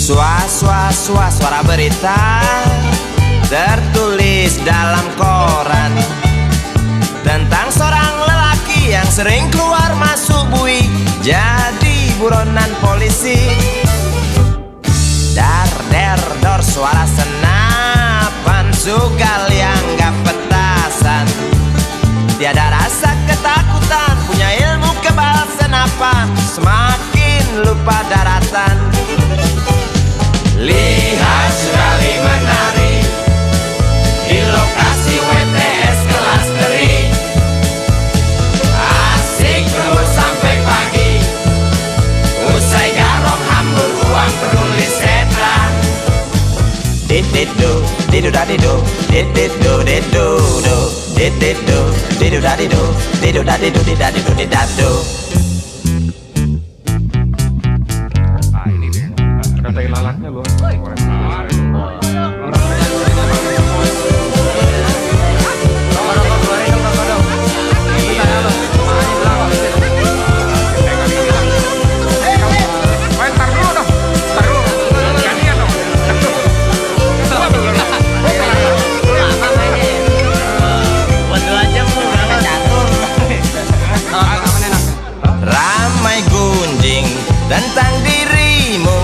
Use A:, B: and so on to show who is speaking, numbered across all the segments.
A: Suara berita tertulis dalam koran tentang seorang lelaki yang sering keluar masuk bui jadi buronan polisi. Dar der dor suara senapan sugal yang gak petasan, tiada rasa ketakutan, punya ilmu kebal senapan, semakin lupa daratan. Lihat sekali menari di lokasi WTS kelas teri, asik terus sampai pagi, usai garong hambur uang peduli setan. Dididu didu dadidu dididu didu do dididu didu dadidu didu dadidu didadidu didadu.
B: Katain lalatnya loh.
A: Ramai gunjing tentang dirimu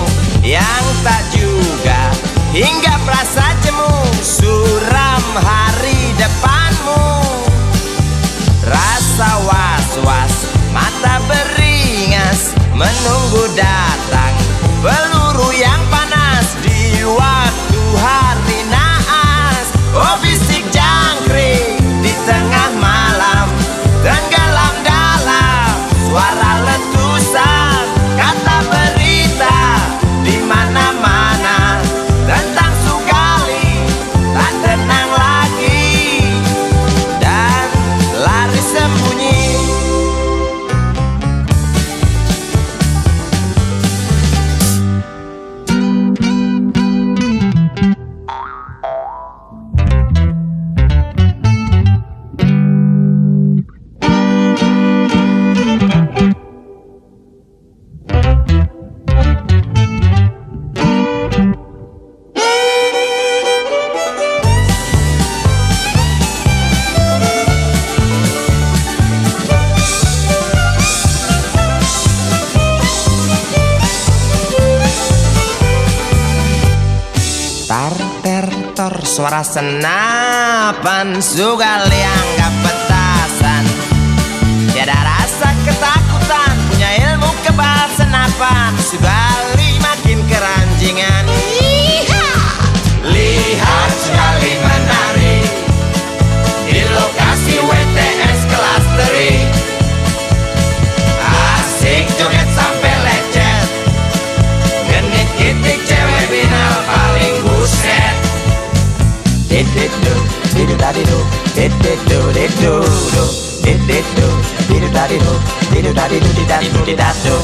A: yang tak juga hingga merasa jemu, suram hari depanmu. Rasa was-was, mata beringas, menunggu datang peluru yang panas di waktu hari naas. Oh bisik jangkrik di tengah malam, tenggelam dalam suara letusan, kata berita di mana-mana tentang Sugali tak tenang lagi dan lari sembunyi. Tar ter tor suara senapan sugal yang gak petasan, tiada rasa ketakutan, punya ilmu kebal senapan, Sugali makin keranjingan. Lihat Sugali menari di lokasi WTS kelas teri, asik joget sampai lecet, genit kitik cewek binal paling buset. Dididu didu dadidu dididu didu do dididu didu dadidu didu dadidu didadidu didadu.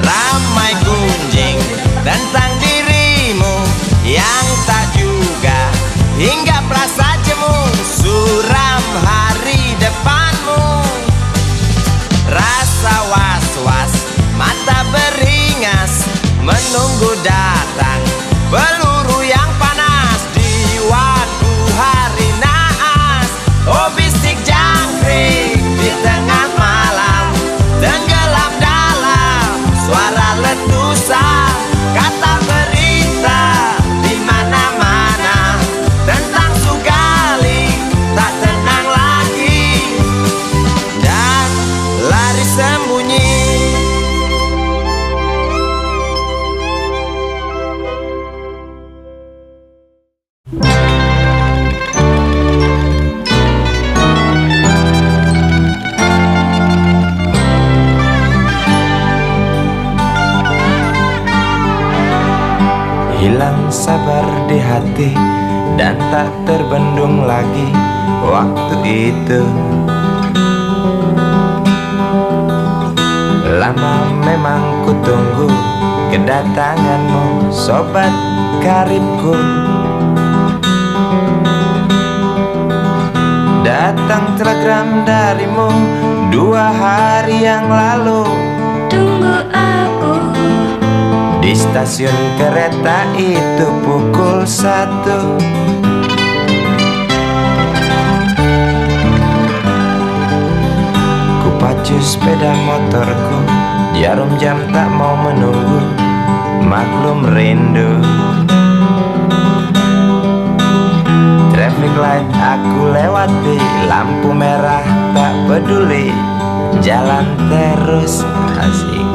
A: Ramai gunjing tentang dirimu yang tak juga hingga merasa jemu, suram hari depanmu. Rasa was-was, mata beringas, menunggu datang peluru yang panas di waktu hari naas. Oh bisik jangkrik di tengah malam, tenggelam dalam suara letusan, kata berita di mana-mana tentang Sugali tak tenang lagi dan lari sembunyi. Hilang sabar di hati dan tak terbendung lagi waktu itu. Lama memang ku tunggu kedatanganmu, sobat karibku. Datang telegram darimu 2 hari yang lalu.
C: Tunggu aku
A: Di stasiun kereta itu pukul 1. Ku pacu sepeda motorku, jarum jam tak mau menunggu, maklum rindu. Traffic light aku lewati, lampu merah tak peduli, jalan terus asik.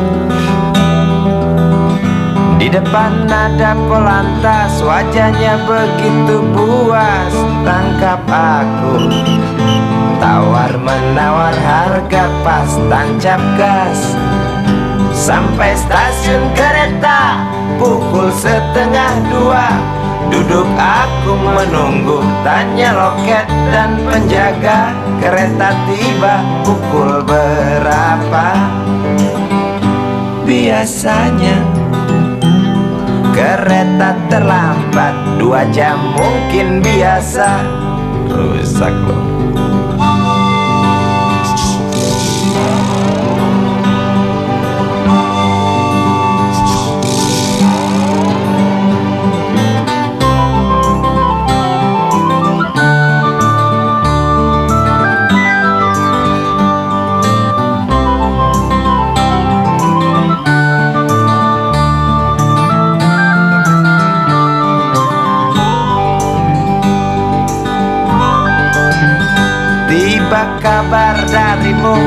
A: Di depan ada Polantas, wajahnya begitu buas, tangkap aku. Tawar menawar harga pas, tancap gas. Sampai stasiun kereta pukul 1:30. Duduk aku menunggu, tanya loket dan penjaga, kereta tiba pukul berapa? Biasanya kereta terlambat 2 jam mungkin biasa. Rusak loh. Tiba kabar darimu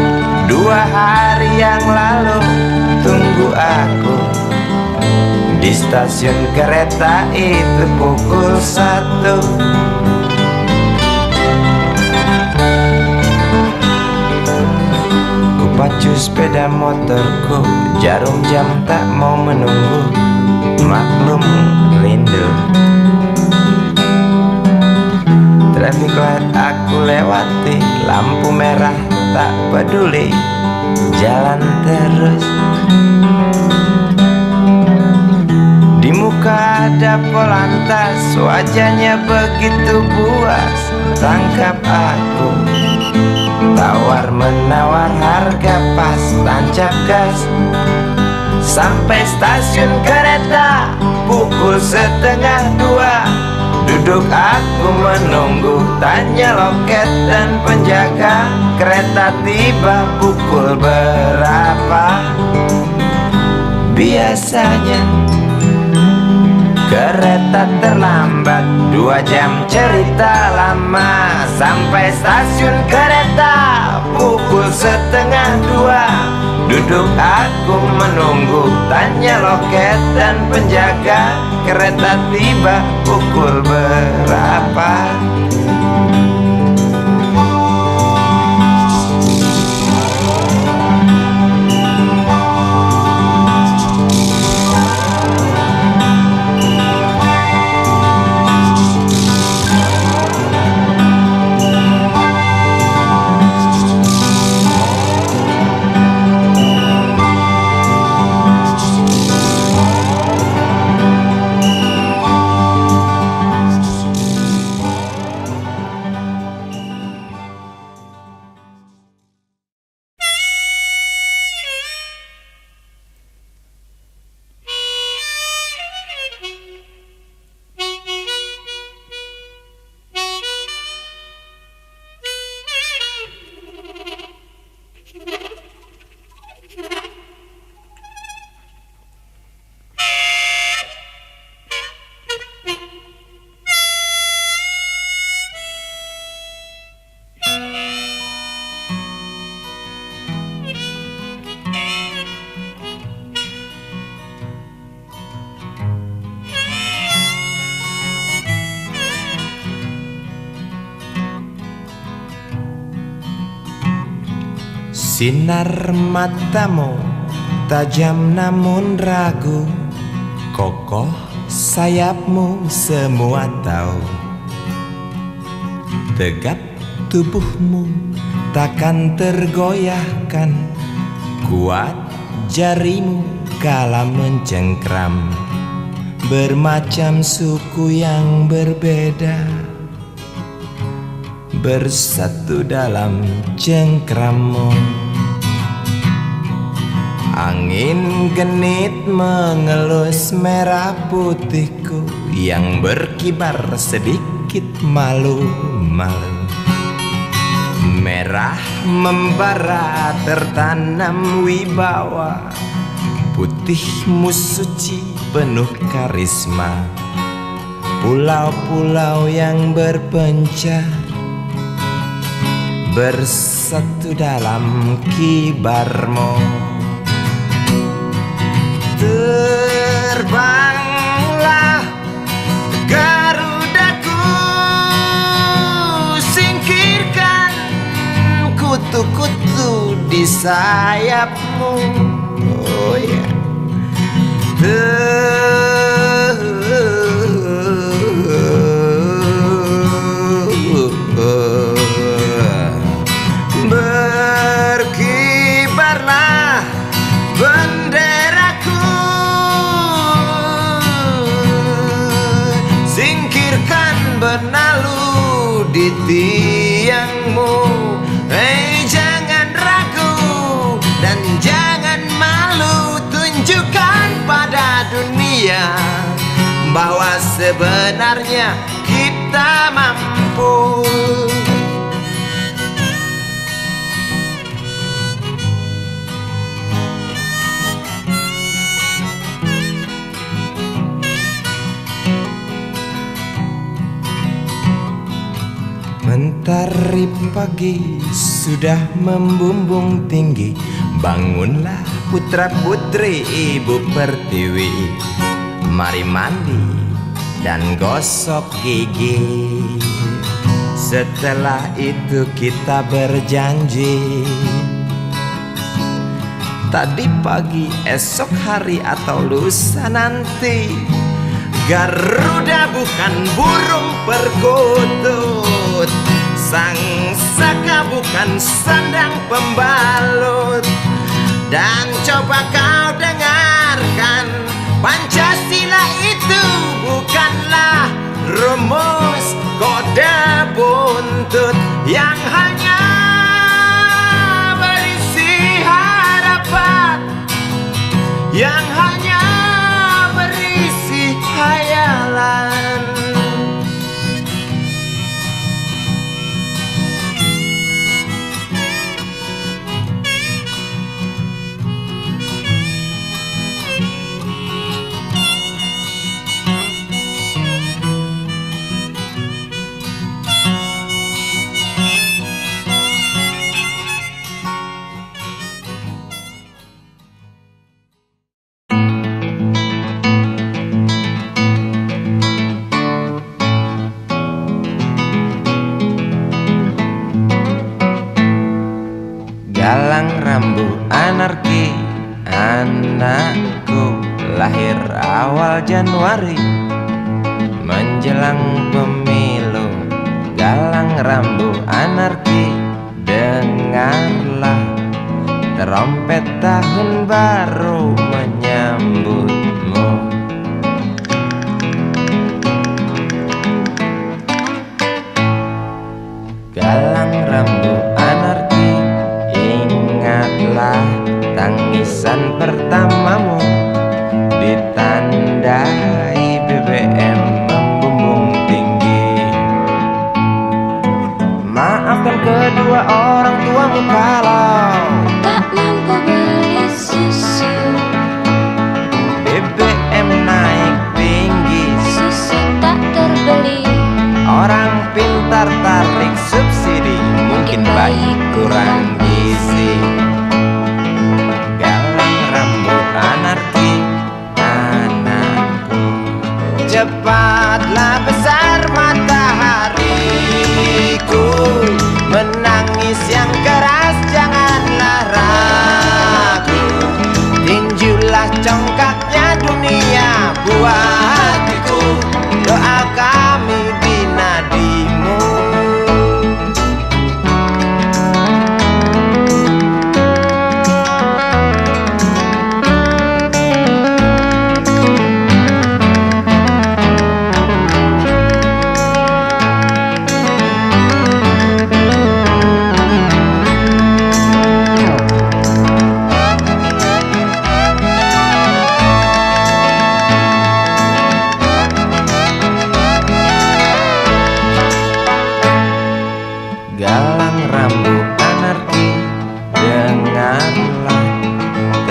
A: 2 hari yang lalu. Tunggu aku di stasiun kereta itu pukul 1. Ku pacu sepeda motorku, jarum jam tak mau menunggu, maklum rindu. Traffic light aku lewati, lampu merah tak peduli, jalan terus. Di muka ada Polantas, wajahnya begitu buas, tangkap aku. Tawar menawar harga pas, tancap gas. Sampai stasiun kereta pukul 1:30. Duduk aku menunggu, tanya loket dan penjaga, kereta tiba pukul berapa? Biasanya kereta terlambat 2 jam, cerita lama. Sampai stasiun kereta pukul 1:30. Duduk aku menunggu, tanya loket dan penjaga, kereta tiba pukul berapa? Sinar matamu tajam namun ragu, kokoh sayapmu semua tahu. Tegap tubuhmu takkan tergoyahkan, kuat jarimu kala mencengkram, bermacam suku yang berbeda bersatu dalam cengkrammu. Angin genit mengelus merah putihku yang berkibar sedikit malu-malu. Merah membara tertanam wibawa, putihmu suci penuh karisma. Pulau-pulau yang berpencar bersatu dalam kibarmu. Terbanglah Garudaku, singkirkan kutu-kutu di sayapmu. Oh ya, berkibarlah benderaku, singkirkan benalu di tiangmu. Jangan ragu dan jangan malu, tunjukkan pada dunia bahwa sebenarnya kita mampu. Mentari pagi sudah membumbung tinggi, bangunlah putra putri ibu pertiwi. Mari mandi dan gosok gigi, setelah itu kita berjanji. Tadi pagi, esok hari atau lusa nanti, Garuda bukan burung perkutut, sang saka bukan sandang pembalut. Dan coba kau dengarkan, Pancasila itu bukanlah rumus kode buntut yang hanya berisi harapan, yang hanya berisi khayalan. Galang rambu anarki, anakku lahir awal Januari menjelang pemilu. Galang rambu anarki, dengarlah trompet tahun baru menyambutmu. Galang rambu anarki, ingatlah tangisan pertamamu, ditandai BBM membumbung tinggi. Maafkan kedua orang tuamu kalau
C: tak mampu beli susu,
A: BBM naik tinggi,
C: susu tak terbeli.
A: orang pintar tarik subsidi, mungkin bayi kurang gizi. Galang rambu anarki, anakku, cepatlah besar matahariku, menangis yang keras janganlah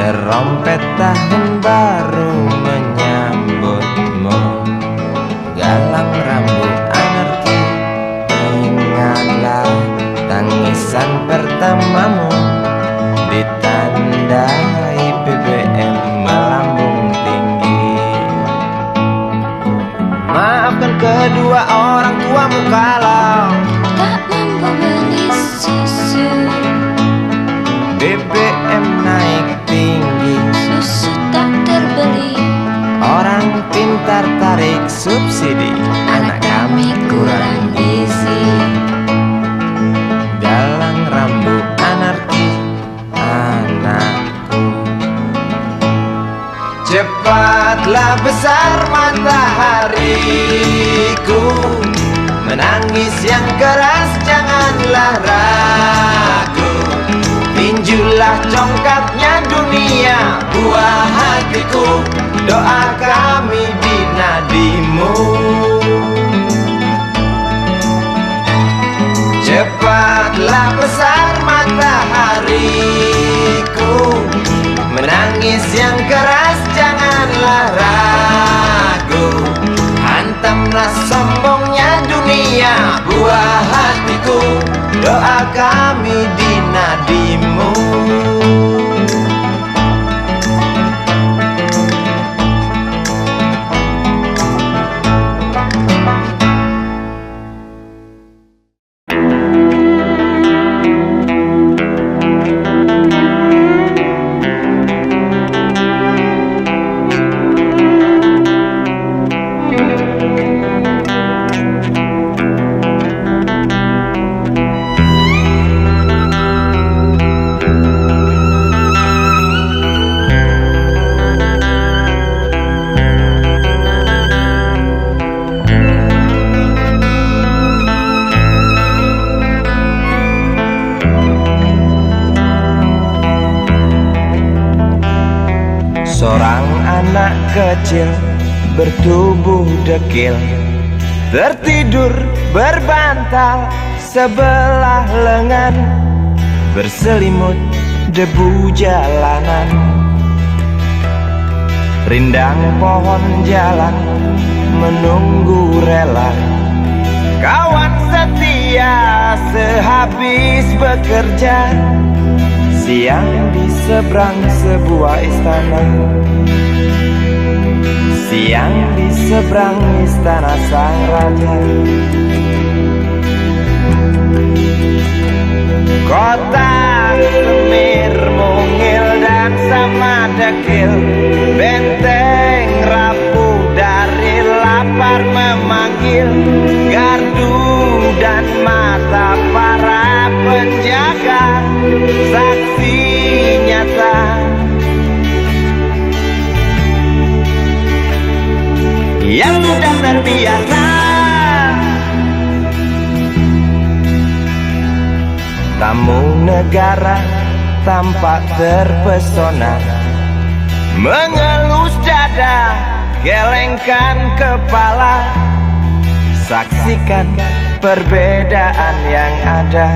A: Terompet tahun baru menyambutmu, galang rambut anarki. Ingatlah tangisan pertamamu, ditandai BBM melambung tinggi. Maafkan kedua orang tuamu kalau
C: tak mampu beli susu.
A: BBM naik tinggi,
C: Susu tak terbeli.
A: orang pintar tarik subsidi,
C: Anak kami kurang gizi.
A: galang rambut anarki anakku. Cepatlah besar matahariku, menangis yang keras janganlah ragu. Tinjulah congkaknya dunia, buah hatiku, doa kami di nadimu. Cepatlah besar matahariku, menangis yang keras janganlah ragu. Hantamlah sombongnya dunia, buah hatiku, doa kami di nadimu. Seorang anak kecil bertubuh dekil, tertidur berbantal sebelah lengan, berselimut debu jalanan. Rindang pohon jalan menunggu rela, kawan setia sehabis bekerja. Siang di seberang sebuah istana, siang di seberang istana sang raja. Kota Semir, Mungil dan sama dekil, benteng rapuh dari lapar memanggil. Gardu dan mata para penjaga, saksi nyata. Yang sudah terbiasa tamu negara tampak terpesona, mengelus dada, gelengkan kepala, saksikan perbedaan yang ada.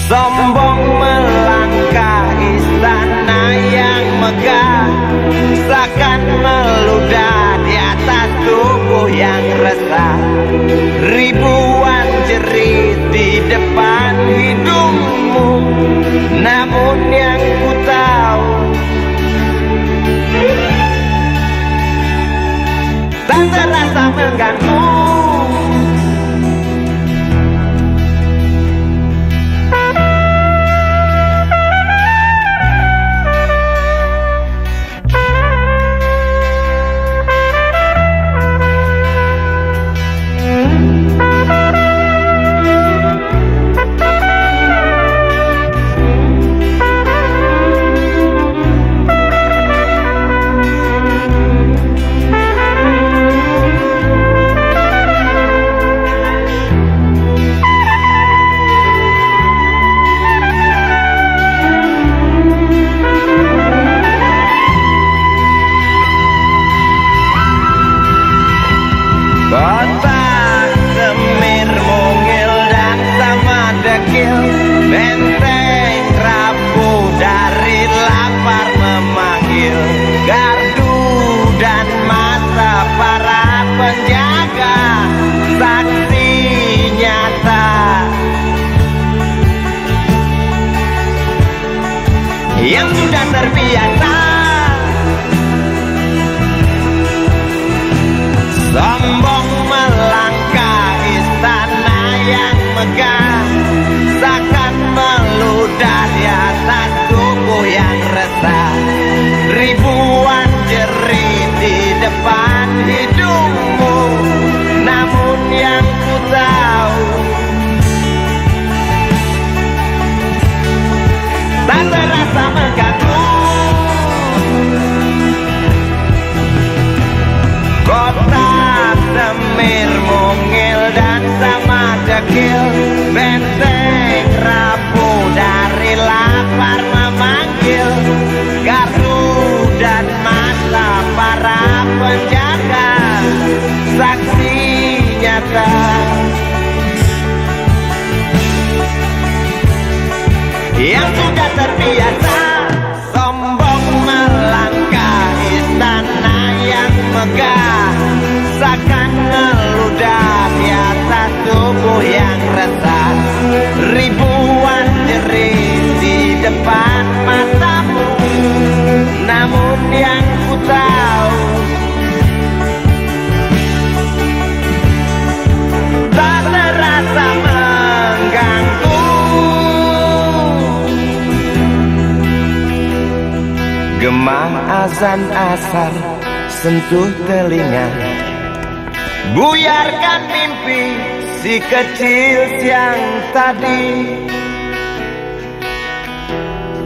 A: Sombong melangkah istana yang megah, seakan meludah di atas tubuh yang resah. Ribuan jerit di depan hidungmu, namun yang ku tahu tak terasa mengganggu. yang sudah terbiasa sombong melangkah istana yang megah, seakan meludah di atas tubuh yang resah. Ribuan jerit di depan hidungmu, namun yang ku tahu tak terasa mengganggu. Kota Semir mungil dan sama dekil, benteng rapuh dari lapar memanggil. Gardu dan mata para penjaga, saksi nyata yang sudah terbiasa sombong melangkah istana yang megah, seakan meludah di atas tubuh yang resah. Ribuan jerit di depan matamu, namun yang ku tahu tak terasa mengganggu. Gema azan asar sentuh telinga, buyarkan mimpi si kecil siang tadi.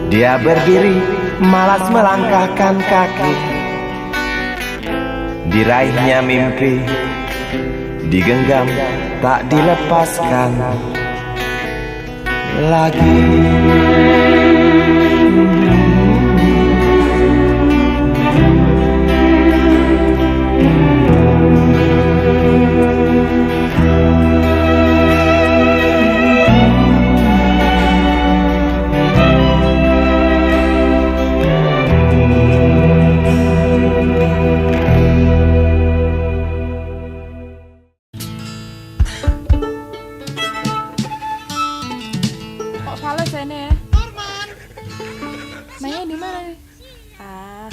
A: Dia berdiri malas melangkahkan kaki, diraihnya mimpi digenggam tak dilepaskan lagi.
D: Mainnya di mana nih? Ah.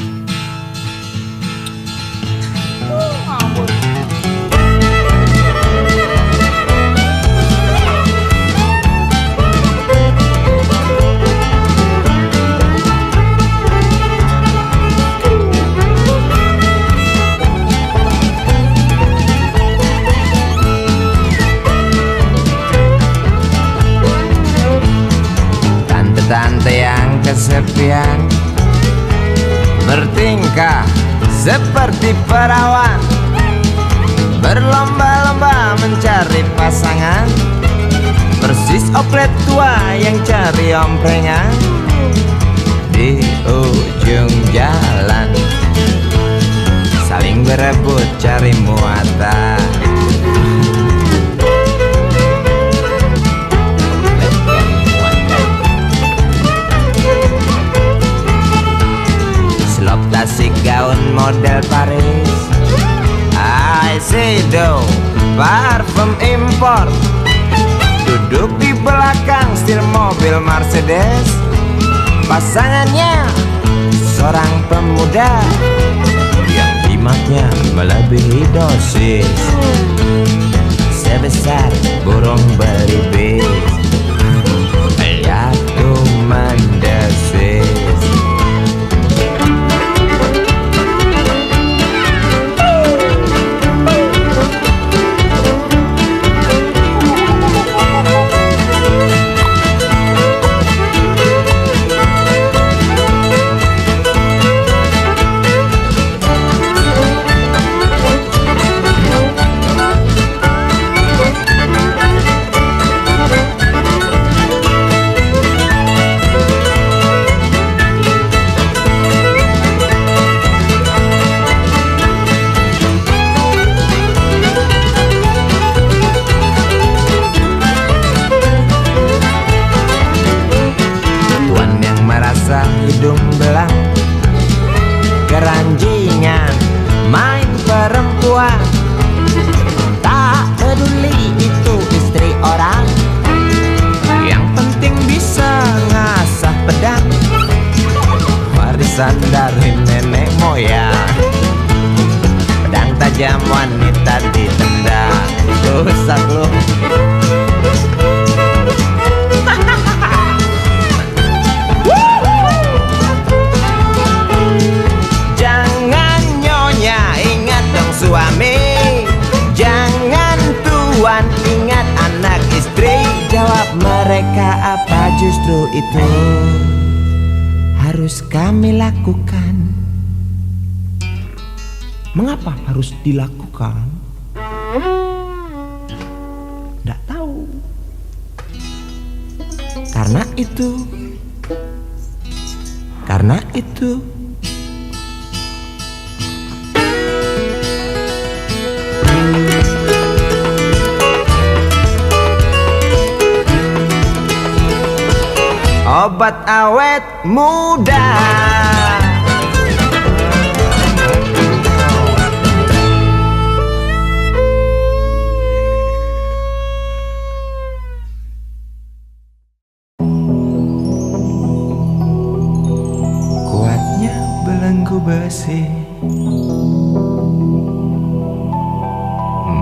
D: Ngawur.
A: Tante yang kesepian bertingkah seperti perawan, berlomba-lomba mencari pasangan, persis oplet tua yang cari omprengan. Di ujung jalan saling berebut cari muatan. Tasik gaun model Paris, Aisedo parfum impor, duduk di belakang setir mobil Mercedes. Pasangannya seorang pemuda yang jimatnya melebihi dosis, sebesar burung belibis, jatuh mendesis. warisan dari nenek moyang. Pedang tajam wanita ditendang. Rusak lu. Jangan nyonya, ingat dong suami. Jangan tuan, ingat anak istri. Jawab mereka apa justru itu harus kami lakukan. Mengapa harus dilakukan? Nggak tahu. Karena itu obat awet muda. Kuatnya belenggu besi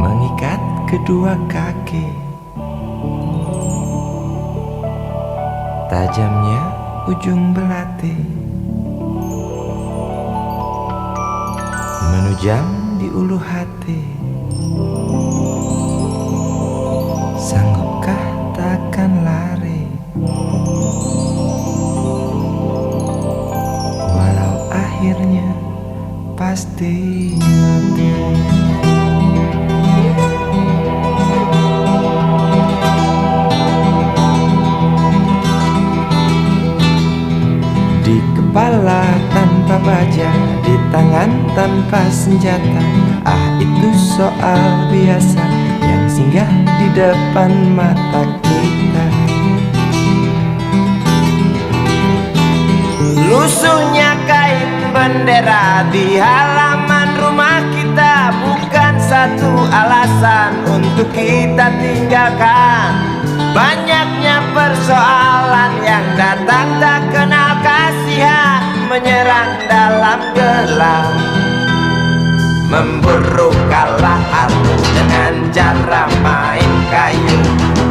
A: mengikat kedua kaki. Tajamnya ujung belati menujam di ulu hati. Sanggupkah takkan lari walau akhirnya pasti mati. Di kepala tanpa baja, di tangan tanpa senjata. Ah, itu soal biasa yang singgah di depan mata kita. Lusuhnya kain bendera di halaman rumah kita bukan satu alasan untuk kita tinggalkan. Banyaknya persoalan yang datang tak kenal kasihan, menyerang dalam gelap, memburu kalah arti dengan cara main kayu.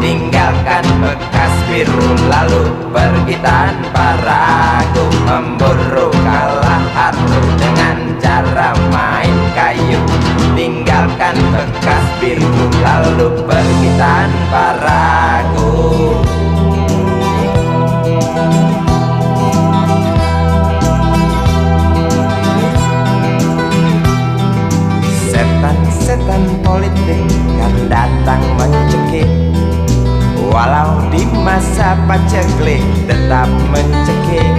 A: Tinggalkan bekas biru lalu pergi tanpa ragu, memburu kalah arti dengan cara main kayu. Tinggalkan bekas biru lalu pergi tanpa ragu. Setan-setan politik kan datang mencekik, walau di masa paceklik tetap mencekik.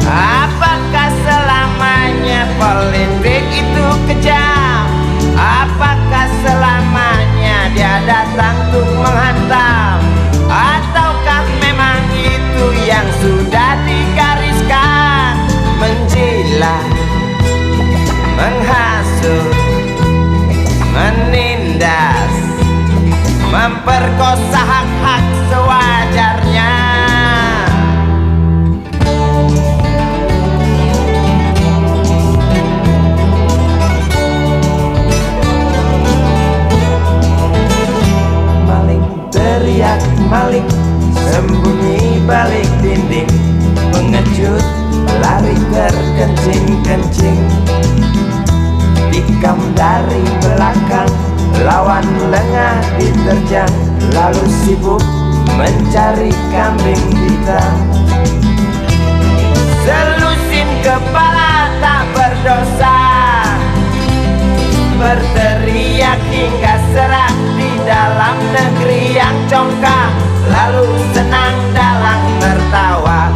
A: Apakah selamanya politik itu kejam? Apakah selamanya dia datang untuk menghantam? Ataukah memang itu yang sudah digariskan? Menjilat, menghasut, menindas, memperkosa hak-hak sewajarnya. Maling teriak maling, sembunyi balik dinding, pengecut lari terkencing-kencing. Tikam dari belakang, lawan lengah diterjang, lalu sibuk mencari kambing hitam. Selusin kepala tak berdosa, berteriak hingga serak di dalam negeri yang congkak, lalu senang dalam tertawa.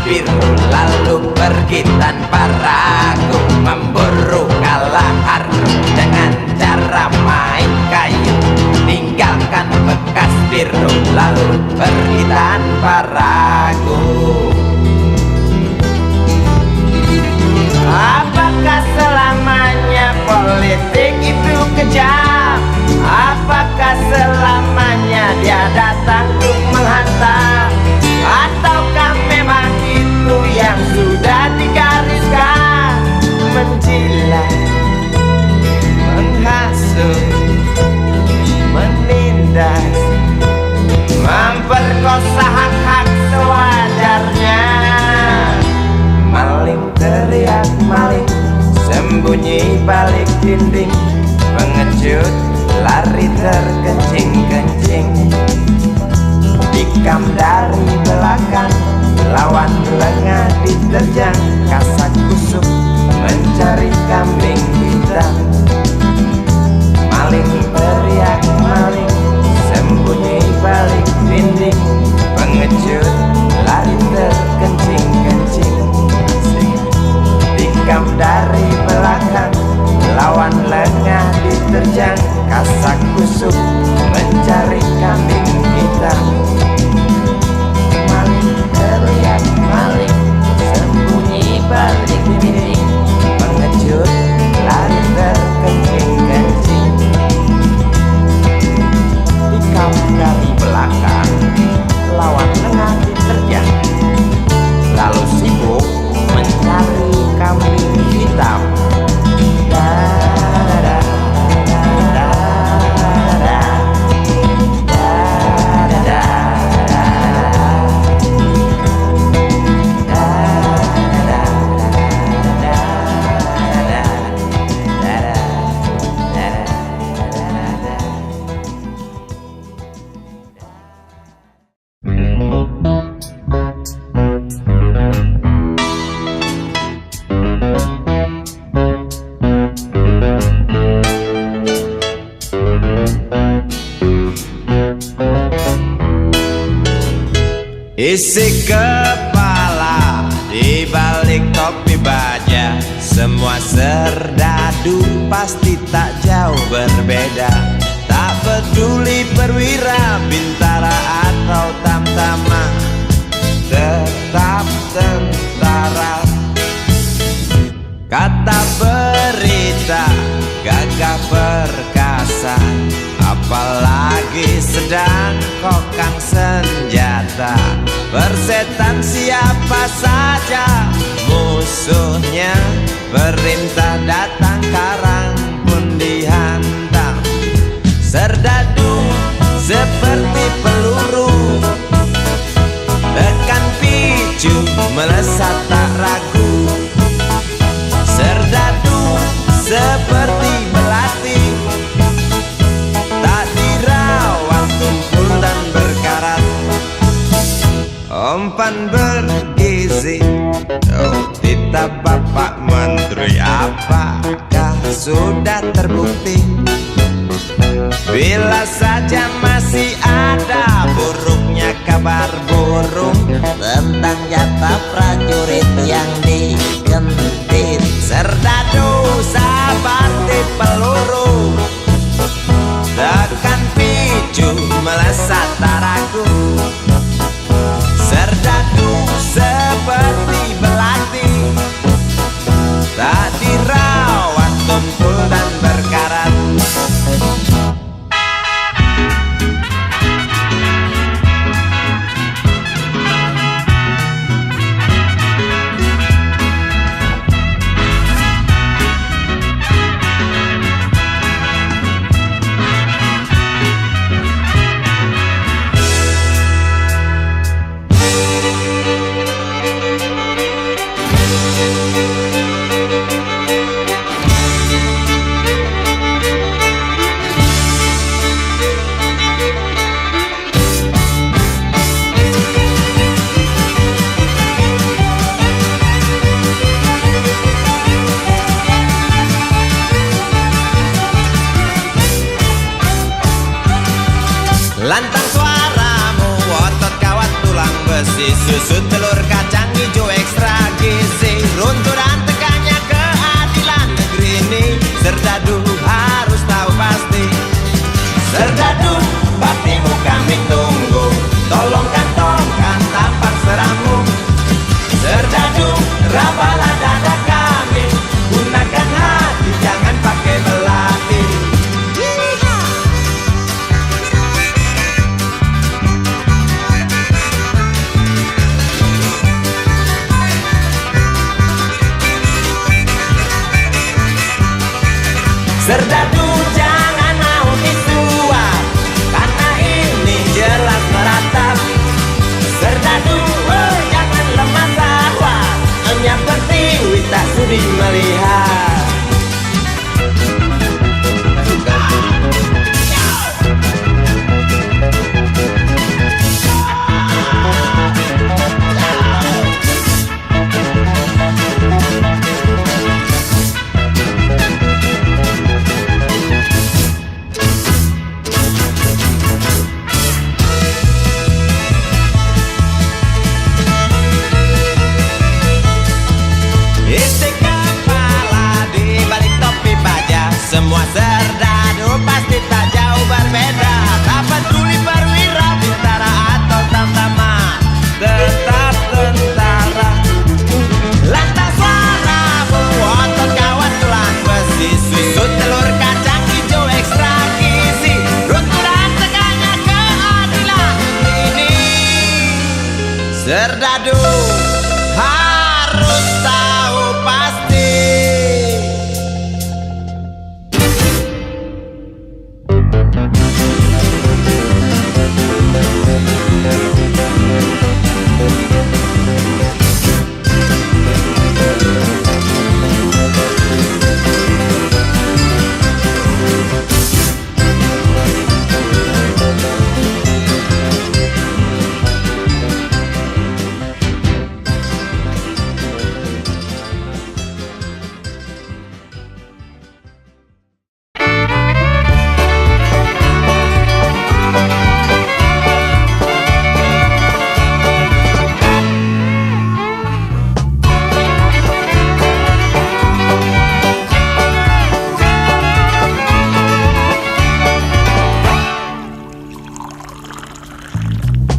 A: biru lalu pergi tanpa ragu, memburu kalahar dengan cara main kayu. Tinggalkan bekas biru lalu pergi tanpa ragu. Apakah selamanya politik itu kejam? Apakah selamanya dia datang untuk menghantam? Ataukah memang itu yang sudah digariskan? Menjilat, menghasut, menindas, memperkosa hak-hak sewajarnya. Maling teriak maling, sembunyi balik dinding. Pengecut lari terkencing-kencing. Tikam dari belakang, lawan lengah diterjang. Kasak kusuk mencari kambing hitam. Maling teriak maling, sembunyi balik dinding. Pengecut lari terkencing-kencing. Tikam dari belakang, lawan lengah diterjang. Kasak kusuk mencari kambing hitam. Maling teriak maling, sembunyi balik dinding. Pengecut lari terkencing-kencing. Tikam dari belakang, lawan lengah diterjang. Lalu sibuk mencari kambing hitam. Isi kepala di balik topi baja, semua serdadu pasti tak jauh berbeda. Tak peduli perwira, bintara atau tamtama, tetap tentara. Kata berita gagah perkasa, apalagi sedang kokang senjata. Persetan siapa saja musuhnya, perintah datang karang pun dihantam. Serdadu seperti peluru, tekan picu melesat tak ragu. Serdadu seperti melati, tak dirawat tumpul dan berkarat. Umpan bergizi, oh titah Bapak Menteri, apakah sudah terbukti? Bila saja masih ada buruknya kabar burung tentang jatah prajurit yang digentit. Serdadu seperti peluru, tekan picu melesat tak ragu. Serdadu seperti belati, tak dirawat tumpul dan berkarat. Lantang suaramu, otot kawat tulang besi, susu telur kacang hijau Rapalah dada kami, gunakan hati, jangan pakai melati. Serdadu jangan mau disuap, karena ini jelas meratap. Serdadu jangan lemah sahwat, yang penting tak sudi melihat. Isi kepala di balik topi baja, semua serdadu pasti tak jauh berbeda. Tak peduli perwira, bintara atau tamtama, tetap tentara. Lantas suaramu otot kawan tulang besi, susu telur kacang hijau ekstra gizi, runtuhan tegaknya keadilan ini. Serdadu harus tahu pasti.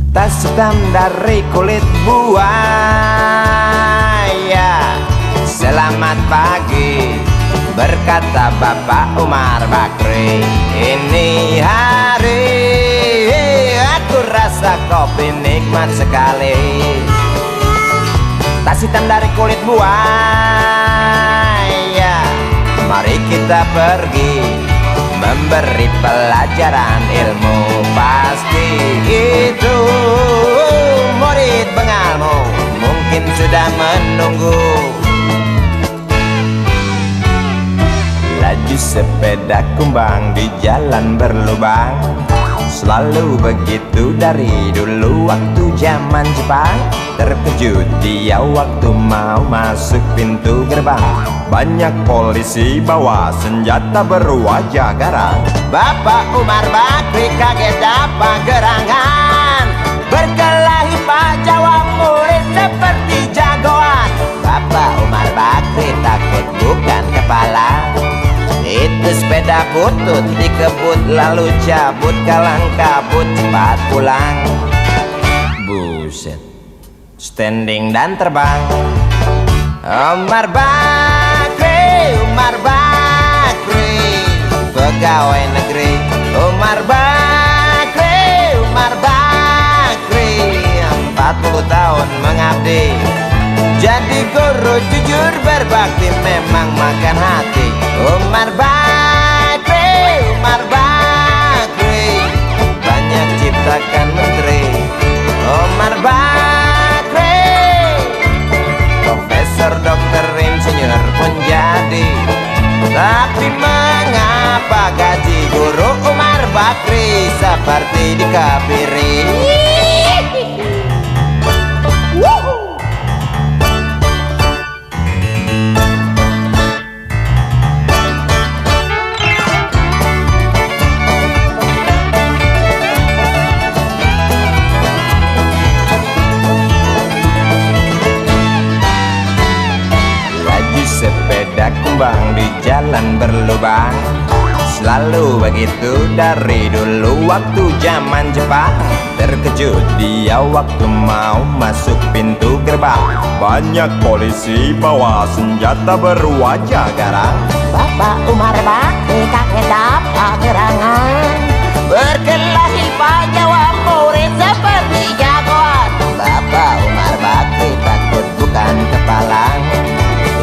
A: Tas hitam dari kulit buaya. Selamat pagi, berkata Bapak Umar Bakri. Ini hari aku rasa kopi nikmat sekali. Tas hitam dari kulit buaya, mari kita pergi memberi pelajaran ilmu. Pasti itu murid bengalmu mungkin sudah menunggu. Laju sepeda kumbang di jalan berlubang, selalu begitu dari dulu waktu zaman Jepang. Terkejut dia waktu mau masuk pintu gerbang, banyak polisi bawa senjata berwajah garang. Bapak Umar Bakri kaget dapat gerangan, berkelahi Pak Jawa murid seperti jagoan. Bapak Umar Bakri takut bukan kepala, itu sepeda butut dikebut lalu cabut, kalang kabut cepat pulang. Buset, standing dan terbang. Umar Bakri, Umar Bakri, pegawai negeri. Umar Bakri, Umar Bakri, 40 tahun mengabdi, jadi guru jujur berbakti memang makan hati. Umar Bakri, Umar Bakri, banyak ciptakan menteri. Umar Bakri, profesor, dokter, insinyur pun jadi. Tapi mengapa gaji guru Umar Bakri seperti dikebiri? Sepeda kumbang di jalan berlubang, selalu begitu dari dulu waktu zaman Jepang. Terkejut dia waktu mau masuk pintu gerbang. Banyak polisi bawa senjata berwajah garang.
E: Bapak Umar Bakri kakek dapat gerangan, berkelahi Pak jawab murid seperti jagoan.
A: Bapak Umar Bakri takut bukan kepalang.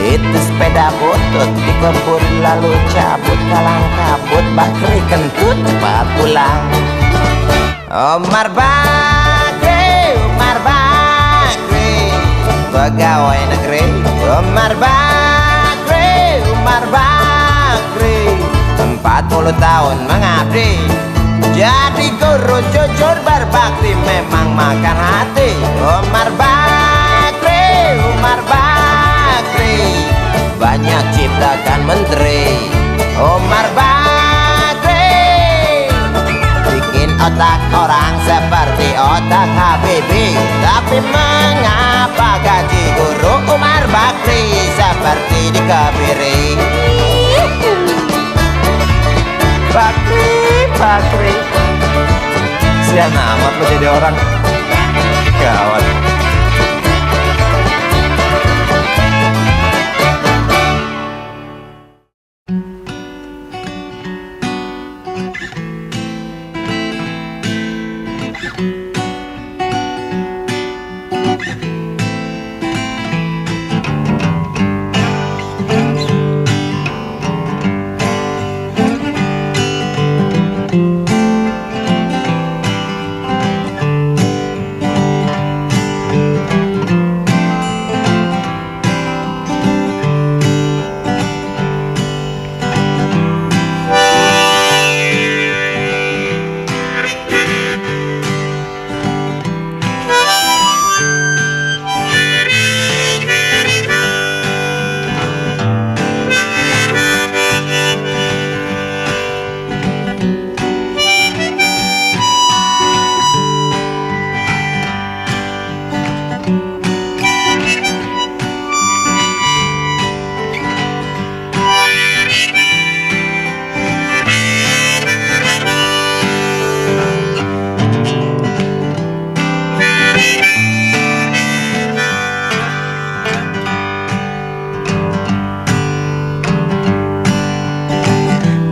A: Itu sepeda butut dikebut lalu cabut kalang kabut. Bakri kentut cepat pulang. Umar Bakri, pegawai negeri. Umar Bakri, 40 tahun mengabdi. Jadi guru jujur berbakti memang makan hati. Umar Bakri, banyak ciptakan menteri. Umar Bakri bikin otak orang seperti otak Habibie. Tapi mengapa gaji guru Umar Bakri seperti dikebiri? Bakri sian amat lo jadi orang. Gawat.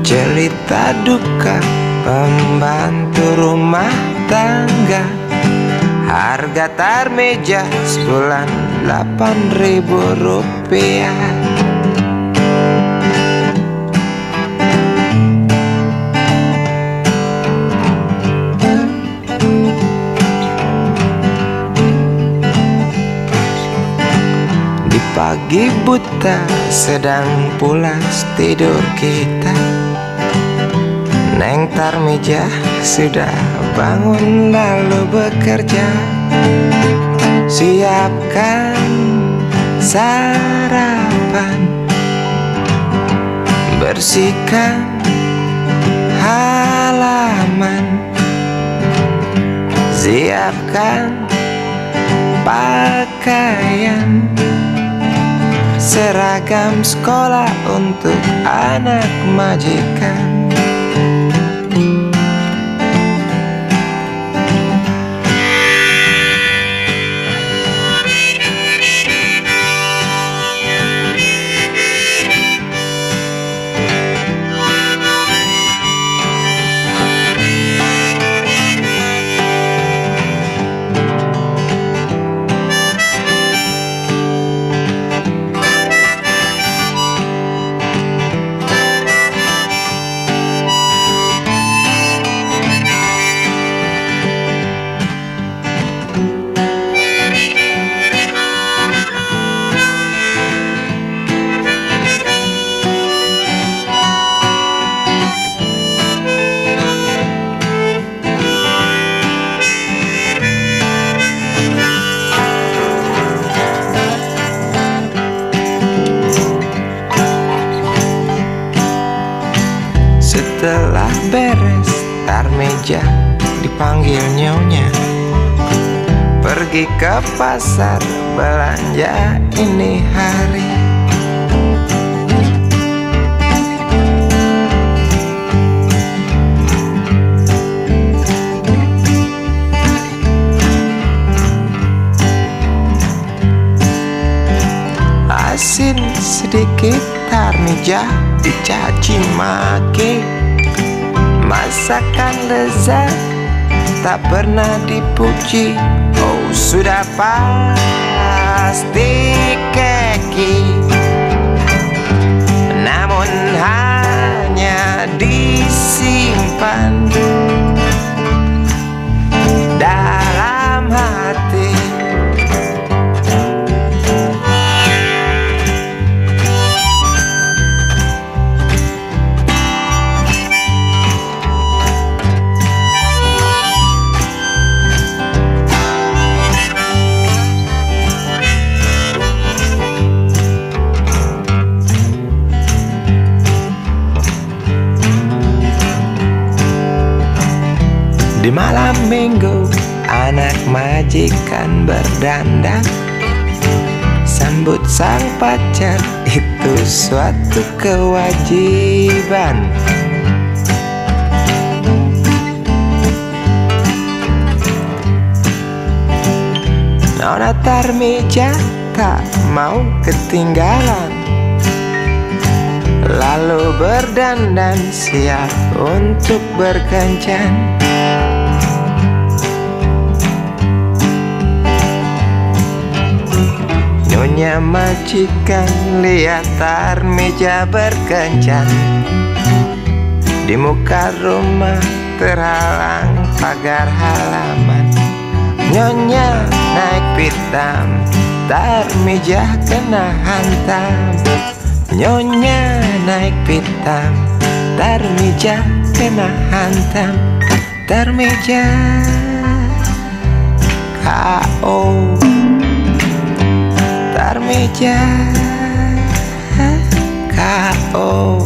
A: Cerita duka pembantu rumah tangga. Harga tarmeja sebulan 8.000 rupiah. Di pagi buta sedang pulas tidur kita. Neng Tarmija sudah bangun lalu bekerja. Siapkan sarapan, bersihkan halaman, siapkan pakaian, seragam sekolah untuk anak majikan. Setelah beres Tarmeja dipanggil nyonya, pergi ke pasar belanja ini hari. asin sedikit tarmija dicaci maki. Masakan lezat tak pernah dipuji. Oh sudah pasti keki, namun hanya disimpan dalam hati. Di malam minggu anak majikan berdandan sambut sang pacar, itu suatu kewajiban. Nona Tarmija tak mau ketinggalan, lalu berdandan siap untuk berkencan. Nyonya majikan lihat Tarmija berkencan, di muka rumah terhalang pagar halaman. Nyonya naik pitam, Tarmija kena hantam. Nyonya naik pitam, Tarmija kena hantam. Tarmija KO, Tarmija KO.